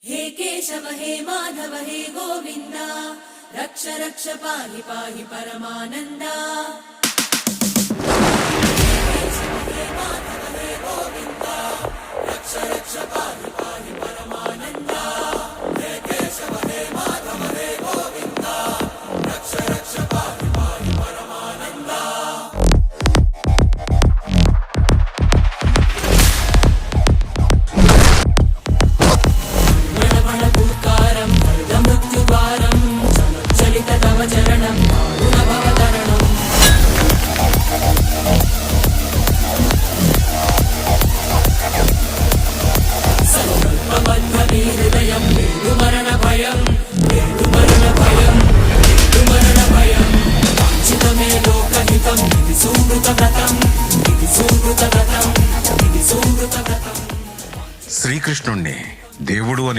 हे केशव हे माधव हे गोविन्द रक्ष रक्ष पाहि पाहि परमानन्दा। हे केशव हे माधव हे गोविन्द रक्ष रक्ष पाहि पाहि परमानन्दा। हे केशव हे माधव हे गोविन्द रक्ष रक्ष पाहि पाहि परमानन्दा। చరణం భవతరణం సంకల్పబద్ధ హృదయం మరణ భయం మరణ భయం మరణ భయం వాంఛితమే లోకహితం ఇది సుకృత వ్రతం ఇది సుకృత వ్రతం ఇది సుకృత వ్రతం. శ్రీకృష్ణుణ్ణి దేవుడు అని